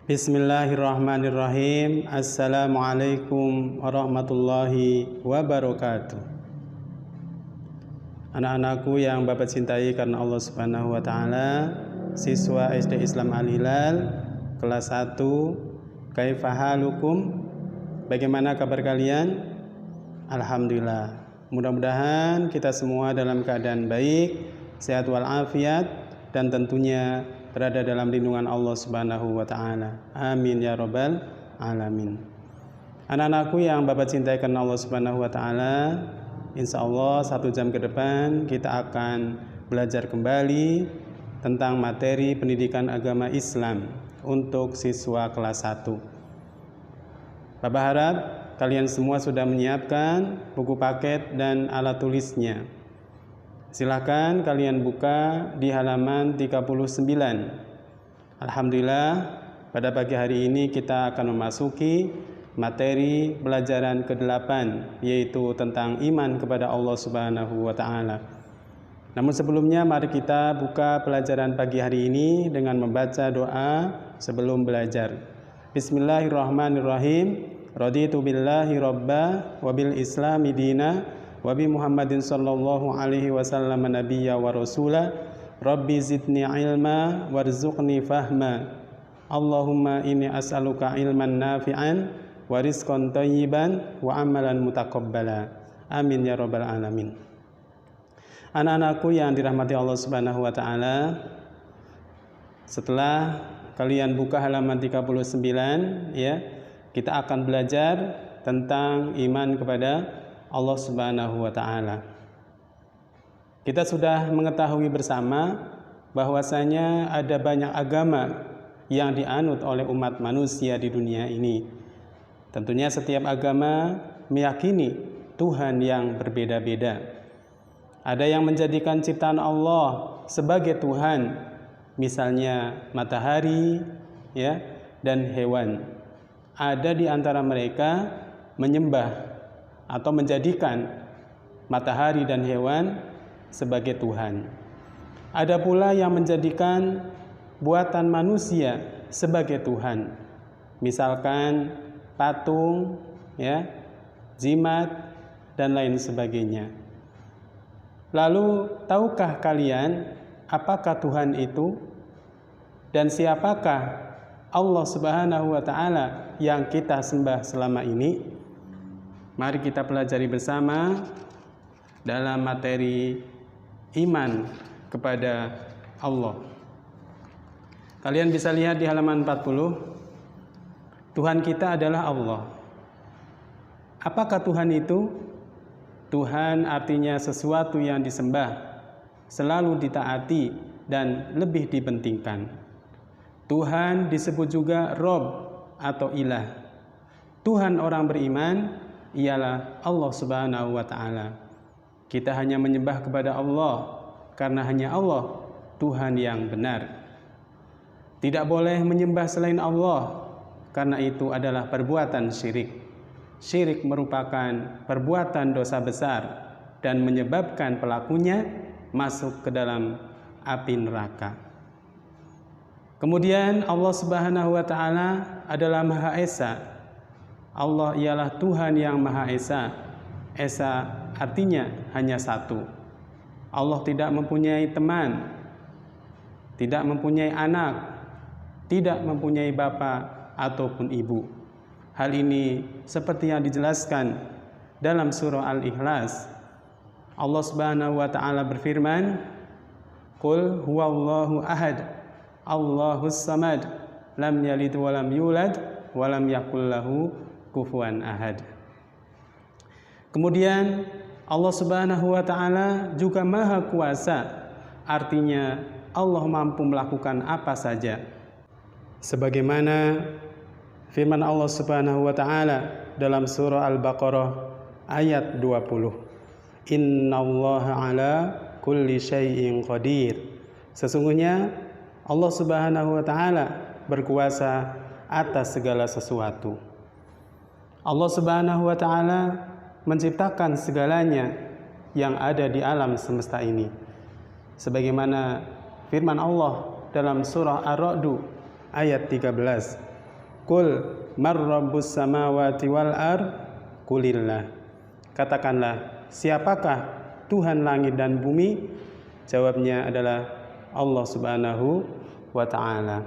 Bismillahirrahmanirrahim. Assalamualaikum warahmatullahi wabarakatuh. Anak-anakku yang Bapak cintai karena Allah Subhanahu wa taala, siswa SD Islam Al-Hilal kelas 1, kaifa halukum? Bagaimana kabar kalian? Alhamdulillah. Mudah-mudahan kita semua dalam keadaan baik, sehat walafiat, dan tentunya berada dalam lindungan Allah Subhanahu wa taala. Amin ya rabbal alamin. Anak-anakku yang Bapak cintai karena Allah Subhanahu wa taala, insya Allah 1 jam ke depan kita akan belajar kembali tentang materi pendidikan agama Islam untuk siswa kelas 1. Bapak harap kalian semua sudah menyiapkan buku paket dan alat tulisnya. Silahkan kalian buka di halaman 39. Alhamdulillah, pada pagi hari ini kita akan memasuki materi pelajaran ke-8, yaitu tentang iman kepada Allah Subhanahu wa taala. Namun sebelumnya mari kita buka pelajaran pagi hari ini dengan membaca doa sebelum belajar. Bismillahirrahmanirrahim. Raditu billahi rabba wa bil islami dina wa bi Muhammadin sallallahu alaihi wasallam nabiyya wa rasula. Rabbi zidni ilma warzuqni fahma. Allahumma inni as'aluka ilman nafi'an wa rizqan thayyiban wa amalan mutaqabbala. Amin ya rabbal alamin. Anak-anakku yang dirahmati Allah Subhanahu wa taala, setelah kalian buka halaman 39 ya, kita akan belajar tentang iman kepada Allah Subhanahu wa taala. Kita sudah mengetahui bersama bahwasanya ada banyak agama yang dianut oleh umat manusia di dunia ini. Tentunya setiap agama meyakini Tuhan yang berbeda-beda. Ada yang menjadikan ciptaan Allah sebagai Tuhan, misalnya matahari ya, dan hewan. Ada di antara mereka menyembah atau menjadikan matahari dan hewan sebagai Tuhan. Ada pula yang menjadikan buatan manusia sebagai Tuhan. Misalkan patung, ya, jimat, dan lain sebagainya. Lalu, tahukah kalian apakah Tuhan itu dan siapakah Allah Subhanahu wa taala yang kita sembah selama ini? Mari kita pelajari bersama dalam materi iman kepada Allah. Kalian bisa lihat di halaman 40, Tuhan kita adalah Allah. Apakah Tuhan itu? Tuhan artinya sesuatu yang disembah, selalu ditaati dan lebih dipentingkan. Tuhan disebut juga Rob atau Ilah. Tuhan orang beriman ialah Allah Subhanahu wa taala. Kita hanya menyembah kepada Allah karena hanya Allah Tuhan yang benar. Tidak boleh menyembah selain Allah karena itu adalah perbuatan syirik. Syirik merupakan perbuatan dosa besar dan menyebabkan pelakunya masuk ke dalam api neraka. Kemudian Allah Subhanahu wa taala adalah Maha Esa. Allah ialah Tuhan yang Maha Esa. Esa artinya hanya satu. Allah tidak mempunyai teman, tidak mempunyai anak, tidak mempunyai bapa ataupun ibu. Hal ini seperti yang dijelaskan dalam surah Al-Ikhlas. Allah Subhanahu wa taala berfirman, "Qul huwallahu ahad, Allahus samad, lam yalid wa lam yulad wa lam yakul lahu kufuwan ahad." Kemudian Allah Subhanahu wa taala juga Maha Kuasa, artinya Allah mampu melakukan apa saja. Sebagaimana firman Allah Subhanahu wa taala dalam surah Al-Baqarah ayat 20. Innallaha ala kulli syai'in qadir. Sesungguhnya Allah Subhanahu wa taala berkuasa atas segala sesuatu. Allah Subhanahu wa taala menciptakan segalanya yang ada di alam semesta ini. Sebagaimana firman Allah dalam surah Ar-Ra'd ayat 13. Qul mar rabbus samawati wal ard qulillah. Katakanlah, siapakah Tuhan langit dan bumi? Jawabnya adalah Allah Subhanahu wa ta'ala.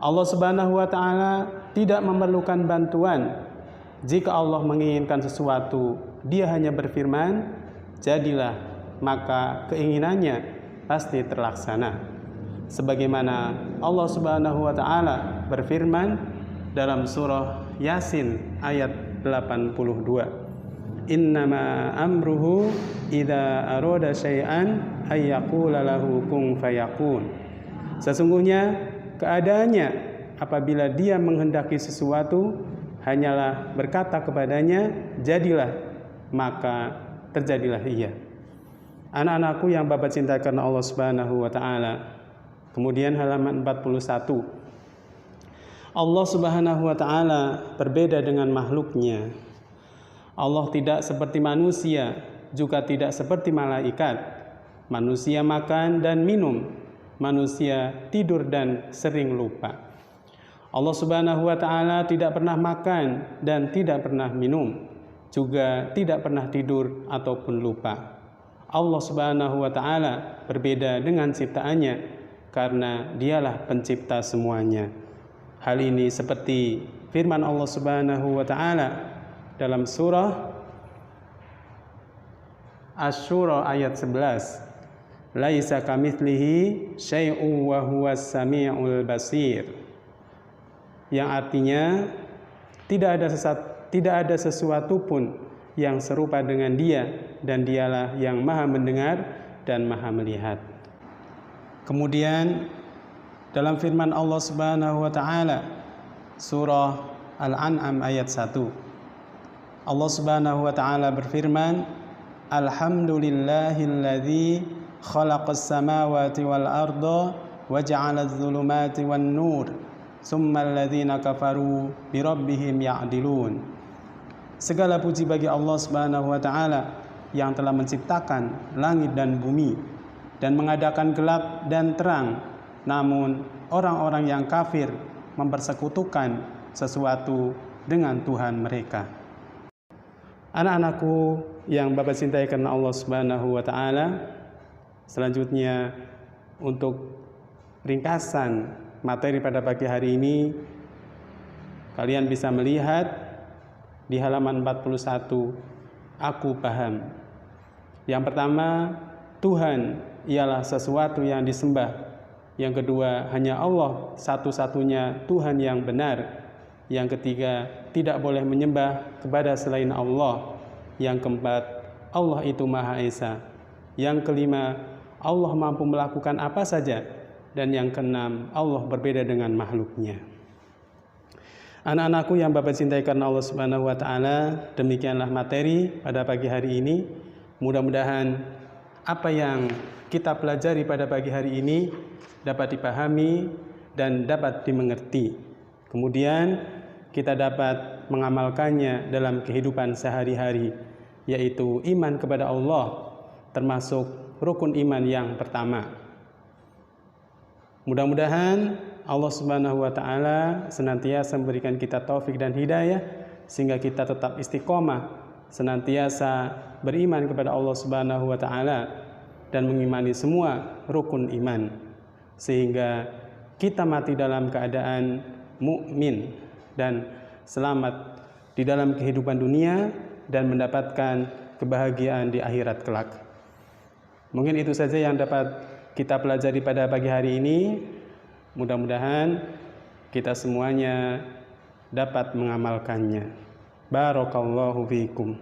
Allah Subhanahu wa ta'ala tidak memerlukan bantuan. Jika Allah menginginkan sesuatu, Dia hanya berfirman, jadilah, maka keinginannya pasti terlaksana. Sebagaimana Allah Subhanahu wa ta'ala berfirman dalam surah Yasin ayat 82. Innama amruhu idza arada syai'an ayyaqula lahu kun fayakun. Sesungguhnya keadaannya apabila Dia menghendaki sesuatu hanyalah berkata kepadanya, jadilah, maka terjadilah ia. Anak-anakku yang Bapak cintai karena Allah Subhanahu wa ta'ala. Kemudian halaman 41. Allah Subhanahu wa ta'ala berbeda dengan makhluknya. Allah tidak seperti manusia, juga tidak seperti malaikat. Manusia makan dan minum, manusia tidur dan sering lupa. Allah Subhanahu wa ta'ala tidak pernah makan dan tidak pernah minum, juga tidak pernah tidur ataupun lupa. Allah Subhanahu wa ta'ala berbeda dengan ciptaannya karena Dialah pencipta semuanya. Hal ini seperti firman Allah Subhanahu wa ta'ala dalam surah Asy-Syura ayat 11. Laisa kamitslihi syai'un wa huwas samiul basir. Yang artinya tidak ada sesuatu pun yang serupa dengan Dia, dan Dialah yang Maha mendengar dan Maha melihat. Kemudian dalam firman Allah Subhanahu wa ta'ala surah Al-An'am ayat 1, Allah Subhanahu wa ta'ala berfirman, Alhamdulillahilladzi khalaqas samawati wal arda wa ja'alaz zulumati wan nur summal ladzina kafaru bi rabbihim ya'dilun. Segala puji bagi Allah Subhanahu wa ta'ala yang telah menciptakan langit dan bumi dan mengadakan gelap dan terang, namun orang-orang yang kafir mempersekutukan sesuatu dengan Tuhan mereka. Anak-anakku yang Bapak cintai karena Allah Subhanahu wa ta'ala, selanjutnya untuk ringkasan materi pada pagi hari ini, kalian bisa melihat di halaman 41, aku paham. Yang pertama, Tuhan ialah sesuatu yang disembah. Yang kedua, hanya Allah satu-satunya Tuhan yang benar. Yang ketiga, tidak boleh menyembah kepada selain Allah. Yang keempat, Allah itu Maha Esa. Yang kelima, Allah mampu melakukan apa saja. Dan yang keenam, Allah berbeda dengan makhluknya. Anak-anakku yang Bapak cintai karena Allah Subhanahu wa ta'ala, demikianlah materi pada pagi hari ini. Mudah-mudahan apa yang kita pelajari pada pagi hari ini dapat dipahami dan dapat dimengerti. Kemudian kita dapat mengamalkannya dalam kehidupan sehari-hari, yaitu iman kepada Allah, termasuk rukun iman yang pertama. Mudah-mudahan Allah Subhanahu wa ta'ala senantiasa memberikan kita taufik dan hidayah, sehingga kita tetap istiqomah, senantiasa beriman kepada Allah Subhanahu wa ta'ala dan mengimani semua rukun iman, sehingga kita mati dalam keadaan mukmin dan selamat di dalam kehidupan dunia dan mendapatkan kebahagiaan di akhirat kelak. Mungkin itu saja yang dapat kita pelajari pada pagi hari ini. Mudah-mudahan kita semuanya dapat mengamalkannya. Barakallahu fiikum.